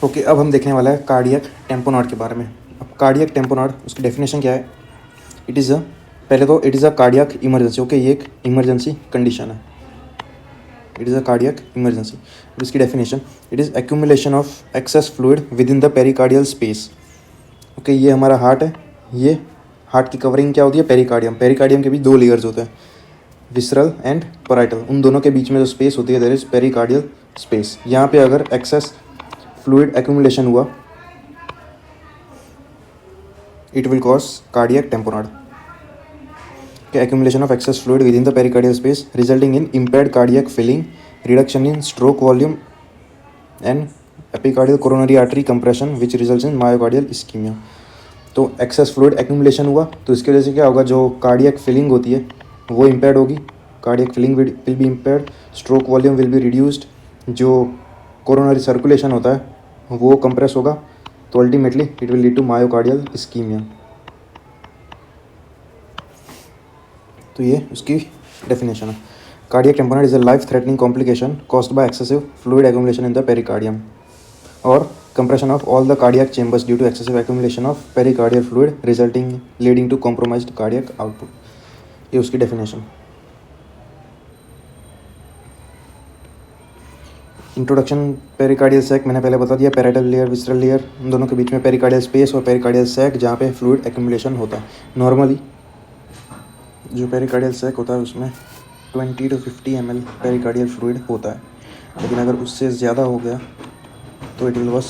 Okay, अब हम देखने वाला है कार्डियक टेम्पोनॉड के बारे में। अब कार्डियक टेम्पोनॉड, उसकी डेफिनेशन क्या है? It is a cardiac emergency. Okay, ये एक इमरजेंसी कंडीशन है। It is a cardiac emergency. और इसकी definition, it is accumulation of access fluid with in the pericardial space. Okay, ये हमारा हार्ट है। ये हार्ट की कवरिंग क्या होती है? पेरिकार्डियम। पेरिकार्डियम के भी 2 लेयर्स होते हैं, विसरल एंड पराइटल। उन दोनों के बीच में जो स्पेस होती है, देयर इज पेरिकार्डियल स्पेस। यहाँ पे अगर एक्सेस फ्लूइड एक्यूमुलेशन हुआ, it will cause cardiac tamponade. Okay, accumulation of excess fluid within the pericardial space resulting in impaired cardiac filling, reduction in stroke volume and epicardial coronary artery compression which results in myocardial ischemia. तो access fluid accumulation हुआ तो इसकी वजह से क्या होगा? जो cardiac filling होती है वो इम्पेयर्ड होगी। Cardiac filling will be impaired, stroke volume will be reduced, जो कोरोनरी सर्कुलेशन होता है वो कंप्रेस होगा, तो ultimately it will lead to myocardial ischemia. तो ये उसकी डेफिनेशन है। Cardiac tamponade is a life threatening complication caused by excessive fluid accumulation in the pericardium और compression of all the cardiac chambers due to excessive accumulation of pericardial fluid leading to compromised cardiac output. ये उसकी definition. Introduction, pericardial sac मैंने पहले बता दिया। Parietal layer, visceral layer, उन दोनों के बीच में पेरिकार्डियल स्पेस और पेरिकार्डियल सैक जहाँ पे फ्लूइड एक्यूमुलेशन होता है। नॉर्मली जो पेरिकार्डियल सैक होता है उसमें 20 to 50 ml पेरिकार्डियल फ्लूइड होता है, लेकिन अगर उससे ज़्यादा हो गया तो it will cause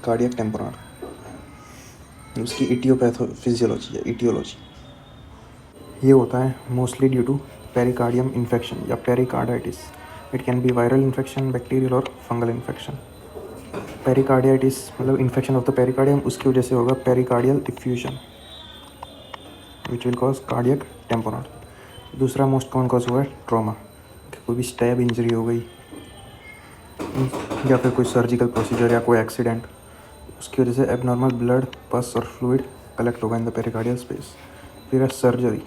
cardiac tamponade. उसकी इटियोपैथोफिजियोलॉजी है, इटियोलॉजी। ये होता है mostly due to pericardium infection या pericarditis. It can be viral infection, bacterial और फंगल इन्फेक्शन। पेरिकार्डियाइटिस मतलब इन्फेक्शन ऑफ द पेरिकार्डियम, उसकी वजह से होगा pericardial effusion which will cause cardiac tamponade. दूसरा मोस्ट कॉमन कॉज हुआ है ट्रॉमा, कोई भी स्टैब इंजरी हो गई या फिर कोई सर्जिकल प्रोसीजर या कोई एक्सीडेंट, उसकी वजह से एबनॉर्मल ब्लड, पस और फ्लूइड कलेक्ट होगा इन द पेरिकार्डियल स्पेस। फिर है surgery,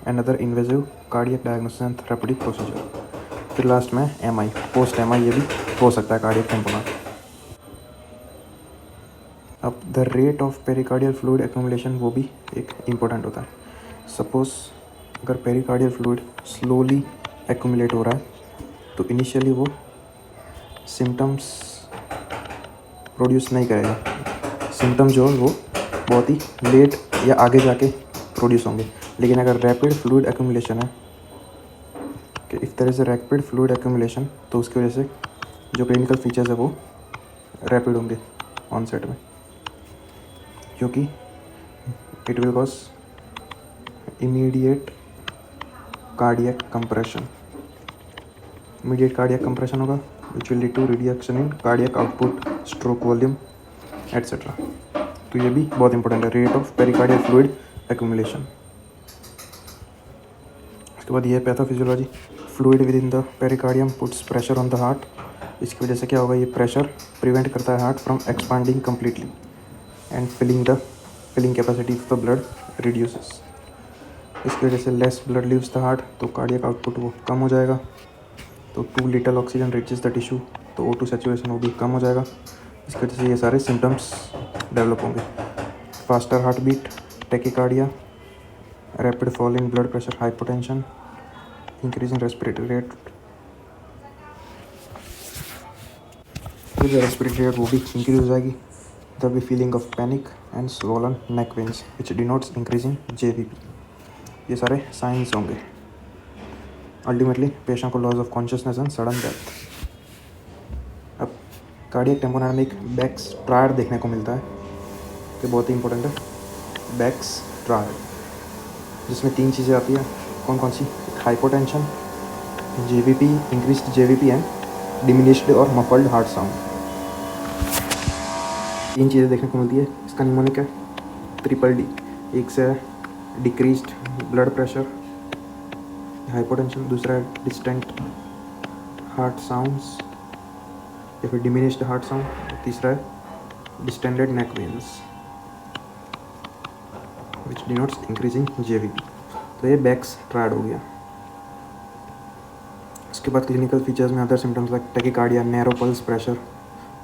another invasive cardiac diagnosis and therapeutic procedure. फिर लास्ट में एमआई, पोस्ट एमआई ये भी हो सकता है कार्डियक टेम्पोनॉड। अब the rate of pericardial fluid accumulation वो भी एक इम्पोर्टेंट होता है। सपोज अगर पेरिकार्डियल फ्लूइड स्लोली एक्यूमुलेट हो रहा है तो इनिशियली वो सिम्टम्स प्रोड्यूस नहीं करेगा। सिम्टम्स जो वो बहुत ही लेट या आगे जाके प्रोड्यूस होंगे। लेकिन अगर रैपिड फ्लूइड एक्यूमुलेशन है कि if there is a rapid fluid accumulation तो उसकी वजह से जो क्लिनिकल फीचर्स है वो रैपिड होंगे ऑनसेट में, क्योंकि it will cause immediate cardiac compression. Immediate cardiac compression होगा which will lead to reduction in cardiac output, stroke volume, etc. तो ये भी बहुत इंपॉर्टेंट है, rate of pericardial fluid accumulation. उसके बाद ये pathophysiology, fluid with in the pericardium puts pressure on the heart. इसकी वजह से क्या होगा? ये प्रेशर प्रिवेंट करता है heart from expanding completely and filling capacity of the blood reduces. इसकी वजह से less blood leaves the heart, तो कार्डियक आउटपुट वो कम हो जाएगा। तो too little oxygen reaches the tissue, तो O2 सैचुरेशन वो भी कम हो जाएगा। इसकी वजह से ये सारे सिम्टम्स डेवलप होंगे। Faster heart beat, tachycardia, rapid fall in blood pressure, hypotension, increase in respiratory rate. Respiratory rate वो भी इंक्रीज हो जाएगी। The be feeling of panic and swollen neck veins which denotes increasing JVP। ये सारे signs होंगे। Ultimately patient को loss of consciousness and sudden death. अब cardiac tamponade में एक बैक्स ट्रायड देखने को मिलता है कि बहुत ही इंपॉर्टेंट है, बैक्स ट्रायड, जिसमें 3 चीज़ें आती हैं। कौन कौन सी? Hypotension, JVP, increased JVP and diminished और मफल्ड हार्ट साउंड। 3 चीज़ें देखने को मिलती है। इसका निमोनिक है DDD। एक से डिक्रीज्ड ब्लड प्रेशर, हाइपोटेंशन। दूसरा है डिस्टेंट हार्ट साउंड्स या फिर डिमिनिश्ड हार्ट साउंड। तीसरा है distended neck veins which denotes increasing JVP। तो ये बैक्स ट्रायड हो गया। उसके बाद क्लिनिकल फीचर्स में other symptoms like tachycardia, narrow pulse pressure,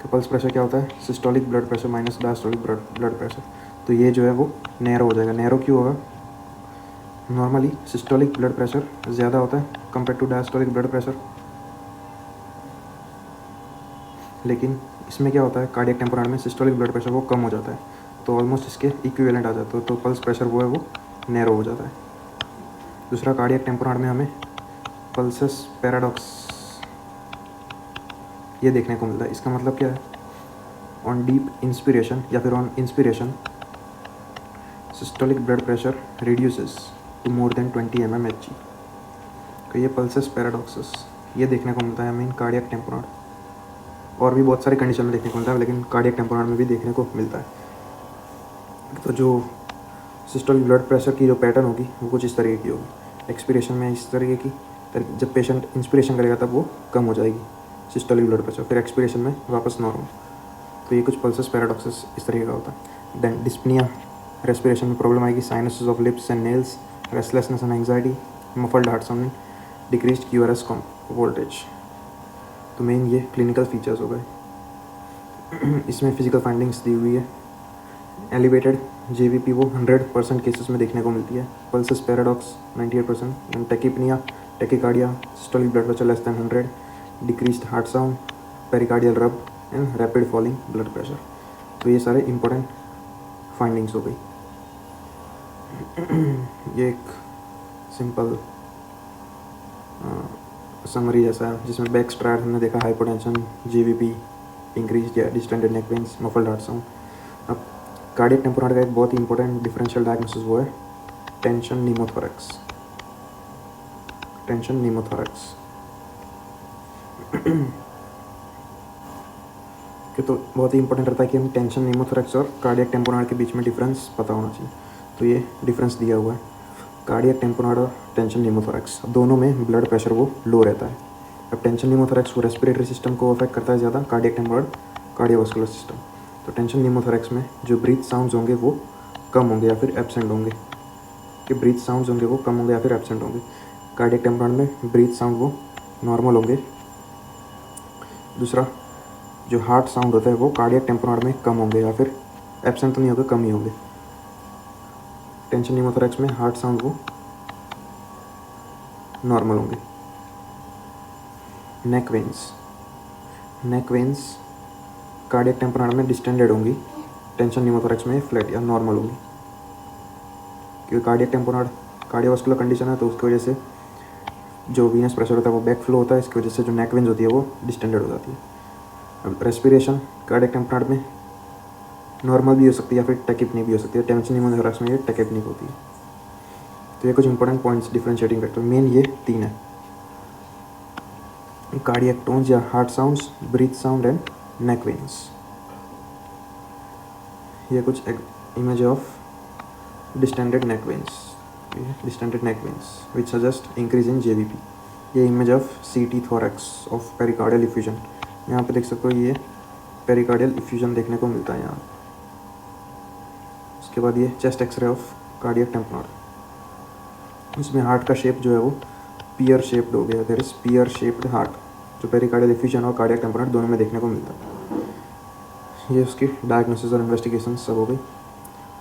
तो पल्स प्रेशर क्या होता है, systolic blood pressure minus diastolic blood pressure. तो ये जो है वो नैरो हो जाएगा। नैरो क्यों होगा, नॉर्मली सिस्टोलिक ब्लड प्रेशर ज़्यादा होता है compare to diastolic blood pressure, लेकिन इसमें क्या होता है, कार्डियक टेम्पोरान में सिस्टोलिक ब्लड प्रेशर वो कम हो जाता है, तो ऑलमोस्ट इसके इक्विवेलेंट आ जाता है, तो पल्स प्रेशर वो है वो नैरो हो जाता है। दूसरा, कार्डियक टेम्पोरान में हमें पल्सेस पैराडॉक्स ये देखने को मिलता है। इसका मतलब क्या है, ऑन डीप इंस्पिरेशन या फिर on inspiration systolic blood pressure reduces to more than 20 mmHg। तो ये पल्सेस पैराडॉक्सेस ये देखने को मिलता है हमें कार्डियक टेम्पोरान। और भी बहुत सारे कंडीशन में देखने को मिलता है, लेकिन कार्डियक टेम्पोरान में भी देखने को मिलता है। तो जो सिस्टोलिक ब्लड प्रेशर की जो पैटर्न होगी वो कुछ इस तरीके की होगी। एक्सपिरेशन में इस तरीके की, जब पेशेंट इंस्पिरेशन करेगा तब वो कम हो जाएगी सिस्टोलिक ब्लड प्रेशर, फिर एक्सपिरेशन में वापस नॉर्मल। तो ये कुछ पल्सेस पैराडॉक्सेस इस तरीके का होता है। देन डिस्पनिया, रेस्पिरेशन में प्रॉब्लम आएगी, sinuses of lips and nails, restlessness and anxiety, muffled heart sound, decreased QRS voltage. तो मेन ये क्लिनिकल फीचर्स हो गए। इसमें फिजिकल फाइंडिंग्स दी हुई है। एलिवेटेड JVP वो 100% केसेस में देखने को मिलती है। Pulsus paradoxus 98%, and tachypnea, tachycardia, systolic blood pressure less than 100, decreased heart sound, pericardial rub and rapid falling blood pressure. तो ये सारे इंपॉर्टेंट फाइंडिंग्स हो गई। ये एक सिंपल समरी जैसा है, जिसमें बैक स्ट्रैट हमने देखा, हाइपोटेंशन, JVP, इंक्रीज या डिस्टेंडेड नेक पेन्स, मफल्ड हार्ट साउंड। अब कार्डियक टेम्पोरान का एक बहुत ही इंपॉर्टेंट डिफरेंशियल डायग्नोसिस वो है टेंशन नीमोथोरैक्स। टेंशन नीमोथोरैक्स कि तो बहुत ही इंपॉर्टेंट रहता है कि हम टेंशन नीमोथोरैक्स और कार्डियक टेम्पोरान के बीच में डिफरेंस पता होना चाहिए। तो ये डिफरेंस दिया हुआ है, कार्डियक टेम्पोरान और टेंशन नीमोथोरैक्स दोनों में ब्लड प्रेशर वो लो रहता है। अब टेंशन नीमोथोरैक्स वो रेस्पिरेटरी सिस्टम को अफेक्ट करता है ज़्यादा, कार्डियक टेम्पोरान कार्डियोवास्कुलर सिस्टम। तो टेंशन नीमोथोरैक्स में जो ब्रीथ साउंड्स होंगे वो कम होंगे या फिर एब्सेंट होंगे, कि ब्रीथ साउंड्स होंगे वो कम होंगे या फिर एब्सेंट होंगे। कार्डियक टेम्पोरान में ब्रीथ साउंड वो नॉर्मल होंगे। दूसरा, जो हार्ट साउंड होता है वो कार्डियक टेम्पोरान में कम होंगे या फिर एब्सेंट तो नहीं होंगे, कम ही होंगे। टेंशन नीमोथोरैक्स में हार्ट साउंड वो नॉर्मल होंगे। नेक वेन्स, नेक वेन्स कार्डियक टेम्पोरान में डिस्टेंडेड होंगी, टेंशन नीमोथोरैक्स में फ्लैट या नॉर्मल होंगी। क्योंकि कार्डियक टेम्पोरान कार्डियोवास्कुलर कंडीशन है, तो उसकी वजह से जो वीनस प्रेशर होता है वो बैक फ्लो होता है, इसकी वजह से जो नेक वेन्स होती है वो डिस्टेंडेड हो जाती है। अब रेस्पिरेशन कार्डियक टेम्पोरान में नॉर्मल भी हो सकती है या फिर टेकिपनी भी हो सकती है, टेंशन नीमोथोरैक्स में ये टेकिपनी होती है। तो ये कुछ important points differentiating factor main ये 3 है, कार्डियक टोन्स या heart sounds, breath sound and neck veins. ये कुछ image of distended neck veins, distended neck veins which suggest increase in JVP। ये image of CT thorax of pericardial effusion, यहाँ पे देख सकते हो ये पेरिकार्डियल इफ्यूजन देखने को मिलता है यहाँ। उसके बाद ये चेस्ट एक्सरे ऑफ कार्डियक टेम्पोरान, इसमें हार्ट का शेप जो है वो पियर शेप्ड हो गया, there is pear shaped heart, जो पेरिकार्डियल इफ्यूजन और कार्डियक टेम्पोरान दोनों में देखने को मिलता है। ये उसकी डायग्नोसिस और इन्वेस्टिगेशन सब हो गई।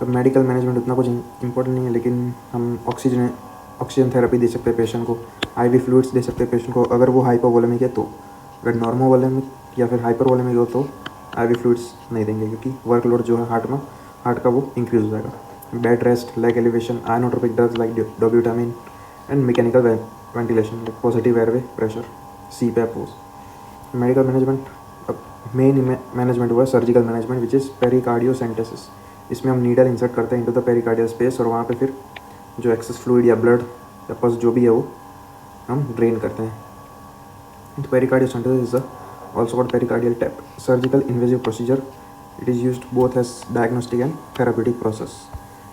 अब मेडिकल मैनेजमेंट उतना कुछ इंपॉर्टेंट नहीं है, लेकिन हम ऑक्सीजन थेरेपी दे सकते हैं पेशेंट को, IV फ्लूइड्स दे सकते हैं पेशेंट को अगर वो हाइपोवोलेमिक है तो। अगर नॉर्मोवोलेमिक या फिर हाइपरवोलेमिक हो तो IV फ्लूइड्स नहीं देंगे, क्योंकि वर्कलोड जो है हार्ट का वो इंक्रीज हो जाएगा। Bed rest, leg elevation, inotropic drugs like dobutamine and mechanical ventilation like positive airway pressure, CPAP pose. Medical management, अब मेन मैनेजमेंट हुआ सर्जिकल मैनेजमेंट विच इज़ पेरिकार्डियोसेंटेसिस। इसमें हम नीडल इंसर्ट करते हैं इनटू द पेरिकार्डियल स्पेस और वहाँ पे फिर जो एक्सेस फ्लूइड या ब्लड या पस जो भी है वो हम ड्रेन करते हैं। तो pericardiocentesis is also called pericardial tap, surgical invasive procedure. It is used both as diagnostic and therapeutic process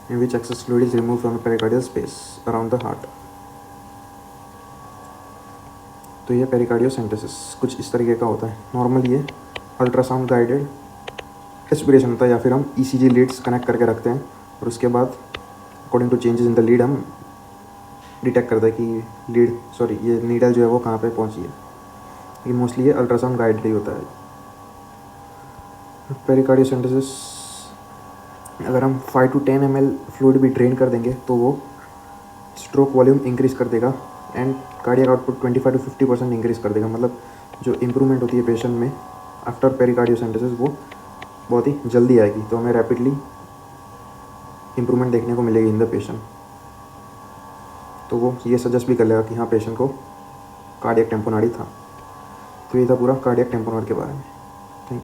in which excess fluid is removed from the pericardial space around the heart. तो ये पेरिकार्डियोसेंटेसिस कुछ इस तरीके का होता है। Normally ये ultrasound guided aspiration होता है, या फिर हम ECG लीड्स कनेक्ट करके रखते हैं और उसके बाद according to changes in the lead हम डिटेक्ट करते हैं कि ये नीडल जो है वो कहाँ पे पहुँची है। लेकिन मोस्टली ये अल्ट्रासाउंड गाइडेड ही होता है। पेरिकार्डियोसेंटेसिस अगर हम 5 to 10 ml फ्लूइड भी ड्रेन कर देंगे तो वो स्ट्रोक वॉल्यूम इंक्रीज़ कर देगा and cardiac output 25 to 50% increase कर देगा। मतलब जो इम्प्रूवमेंट होती है पेशेंट में आफ्टर पेरिकार्डियोसेंटेसिस वो बहुत ही जल्दी आएगी, तो हमें रैपिडली इम्प्रूवमेंट देखने को मिलेगी इन द पेशेंट। तो वो ये सजेस्ट भी कर लेगा कि हाँ पेशेंट को कार्डियक टेम्पोनाडी था। तो ये था पूरा कार्डियक टेम्पोनाड के बारे में।